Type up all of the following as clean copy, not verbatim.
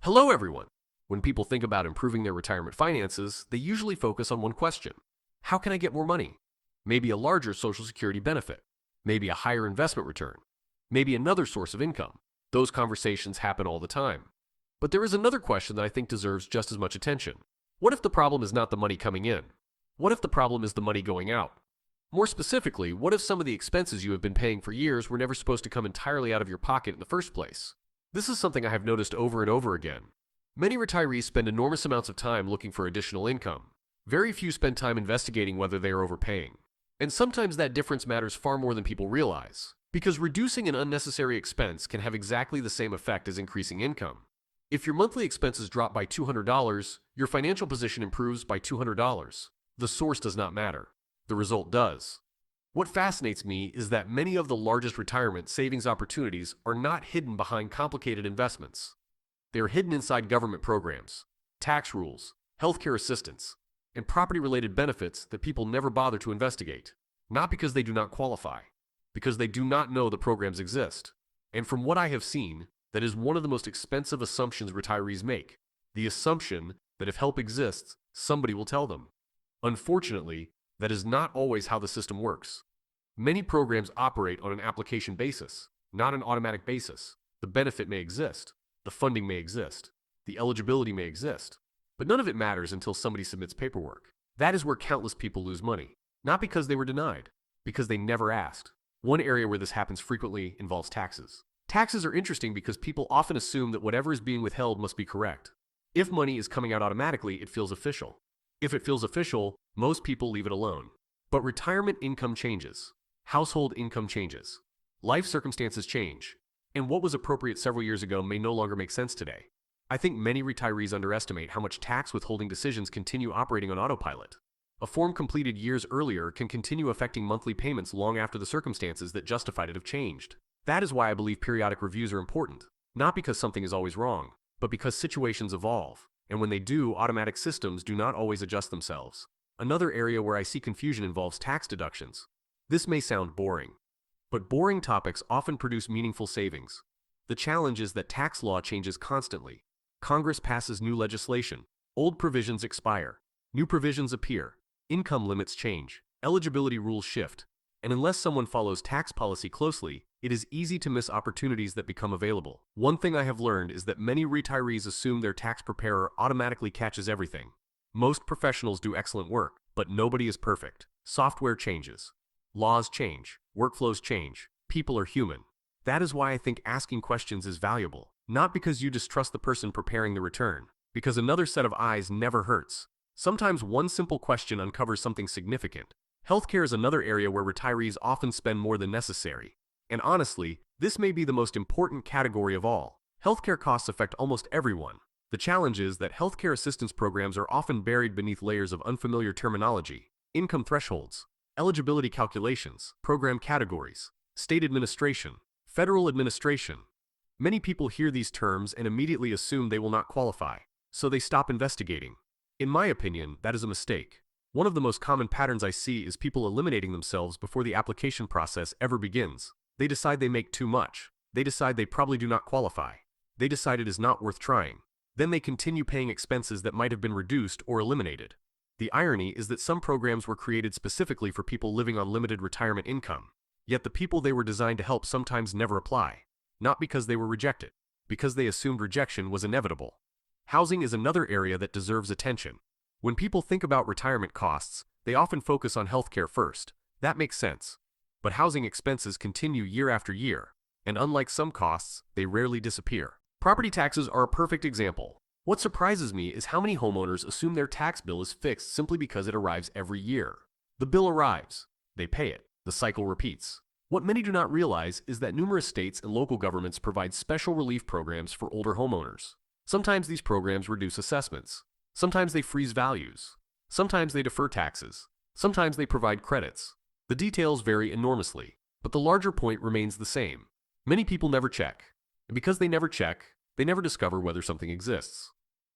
Hello, everyone. When people think about improving their retirement finances, they usually focus on one question. How can I get more money? Maybe a larger Social Security benefit. Maybe a higher investment return. Maybe another source of income. Those conversations happen all the time. But there is another question that I think deserves just as much attention. What if the problem is not the money coming in? What if the problem is the money going out? More specifically, what if some of the expenses you have been paying for years were never supposed to come entirely out of your pocket in the first place? This is something I have noticed over and over again. Many retirees spend enormous amounts of time looking for additional income. Very few spend time investigating whether they are overpaying. And sometimes that difference matters far more than people realize, because reducing an unnecessary expense can have exactly the same effect as increasing income. If your monthly expenses drop by $200, your financial position improves by $200. The source does not matter. The result does. What fascinates me is that many of the largest retirement savings opportunities are not hidden behind complicated investments. They are hidden inside government programs, tax rules, healthcare assistance, and property-related benefits that people never bother to investigate. Not because they do not qualify, because they do not know the programs exist. And from what I have seen, that is one of the most expensive assumptions retirees make. The assumption that if help exists, somebody will tell them. Unfortunately, that is not always how the system works. Many programs operate on an application basis, not an automatic basis. The benefit may exist, the funding may exist, the eligibility may exist, but none of it matters until somebody submits paperwork. That is where countless people lose money, not because they were denied, because they never asked. One area where this happens frequently involves taxes. Taxes are interesting because people often assume that whatever is being withheld must be correct. If money is coming out automatically, it feels official. If it feels official, most people leave it alone. But retirement income changes. Household income changes. Life circumstances change. And what was appropriate several years ago may no longer make sense today. I think many retirees underestimate how much tax withholding decisions continue operating on autopilot. A form completed years earlier can continue affecting monthly payments long after the circumstances that justified it have changed. That is why I believe periodic reviews are important. Not because something is always wrong, but because situations evolve. And when they do, automatic systems do not always adjust themselves. Another area where I see confusion involves tax deductions. This may sound boring, but boring topics often produce meaningful savings. The challenge is that tax law changes constantly. Congress passes new legislation. Old provisions expire. New provisions appear. Income limits change. Eligibility rules shift. And unless someone follows tax policy closely, it is easy to miss opportunities that become available. One thing I have learned is that many retirees assume their tax preparer automatically catches everything. Most professionals do excellent work, but nobody is perfect. Software changes. Laws change. Workflows change. People are human. That is why I think asking questions is valuable. Not because you distrust the person preparing the return, because another set of eyes never hurts. Sometimes one simple question uncovers something significant. Healthcare is another area where retirees often spend more than necessary. And honestly, this may be the most important category of all. Healthcare costs affect almost everyone. The challenge is that healthcare assistance programs are often buried beneath layers of unfamiliar terminology, income thresholds, eligibility calculations, program categories, state administration, federal administration. Many people hear these terms and immediately assume they will not qualify, so they stop investigating. In my opinion, that is a mistake. One of the most common patterns I see is people eliminating themselves before the application process ever begins. They decide they make too much. They decide they probably do not qualify. They decide it is not worth trying. Then they continue paying expenses that might have been reduced or eliminated. The irony is that some programs were created specifically for people living on limited retirement income. Yet the people they were designed to help sometimes never apply. Not because they were rejected, because they assumed rejection was inevitable. Housing is another area that deserves attention. When people think about retirement costs, they often focus on healthcare first. That makes sense. But housing expenses continue year after year, and unlike some costs, they rarely disappear. Property taxes are a perfect example. What surprises me is how many homeowners assume their tax bill is fixed simply because it arrives every year. The bill arrives, they pay it, the cycle repeats. What many do not realize is that numerous states and local governments provide special relief programs for older homeowners. Sometimes these programs reduce assessments. Sometimes they freeze values. Sometimes they defer taxes. Sometimes they provide credits. The details vary enormously, but the larger point remains the same. Many people never check, and because they never check, they never discover whether something exists.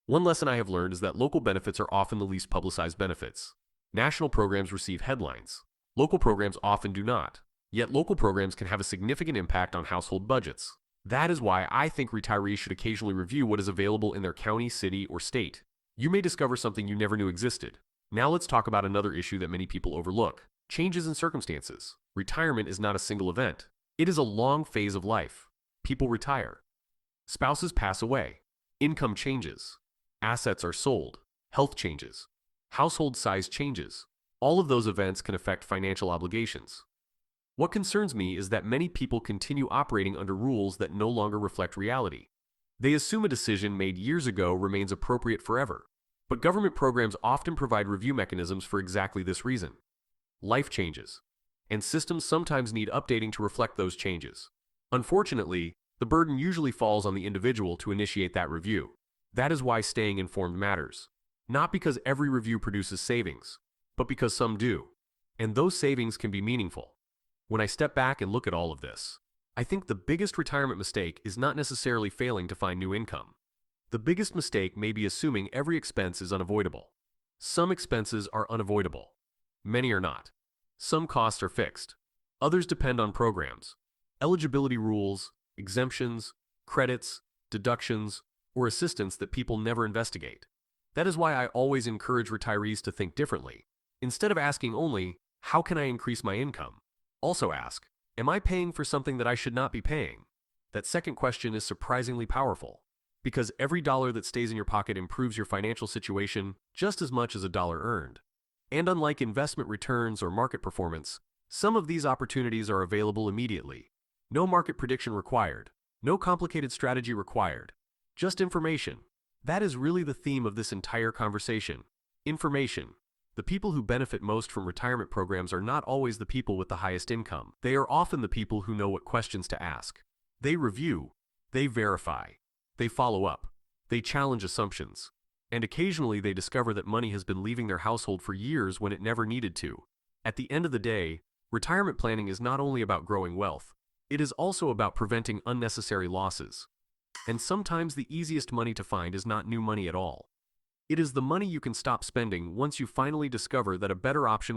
One lesson I have learned is that local benefits are often the least publicized benefits. National programs receive headlines. Local programs often do not. Yet local programs can have a significant impact on household budgets. That is why I think retirees should occasionally review what is available in their county, city, or state. You may discover something you never knew existed. Now let's talk about another issue that many people overlook: changes in circumstances. Retirement is not a single event. It is a long phase of life. People retire. Spouses pass away. Income changes. Assets are sold. Health changes. Household size changes. All of those events can affect financial obligations. What concerns me is that many people continue operating under rules that no longer reflect reality. They assume a decision made years ago remains appropriate forever. But government programs often provide review mechanisms for exactly this reason. Life changes, and systems sometimes need updating to reflect those changes. Unfortunately, the burden usually falls on the individual to initiate that review. That is why staying informed matters. Not because every review produces savings, but because some do. And those savings can be meaningful. When I step back and look at all of this, I think the biggest retirement mistake is not necessarily failing to find new income. The biggest mistake may be assuming every expense is unavoidable. Some expenses are unavoidable. Many are not. Some costs are fixed. Others depend on programs, eligibility rules, exemptions, credits, deductions, or assistance that people never investigate. That is why I always encourage retirees to think differently. Instead of asking only, how can I increase my income? Also ask, am I paying for something that I should not be paying? That second question is surprisingly powerful, because every dollar that stays in your pocket improves your financial situation just as much as a dollar earned. And unlike investment returns or market performance, some of these opportunities are available immediately. No market prediction required. No complicated strategy required. Just information. That is really the theme of this entire conversation. Information. The people who benefit most from retirement programs are not always the people with the highest income. They are often the people who know what questions to ask. They review. They verify. They follow up. They challenge assumptions. And occasionally they discover that money has been leaving their household for years when it never needed to. At the end of the day, retirement planning is not only about growing wealth, it is also about preventing unnecessary losses. And sometimes the easiest money to find is not new money at all. It is the money you can stop spending once you finally discover that a better option was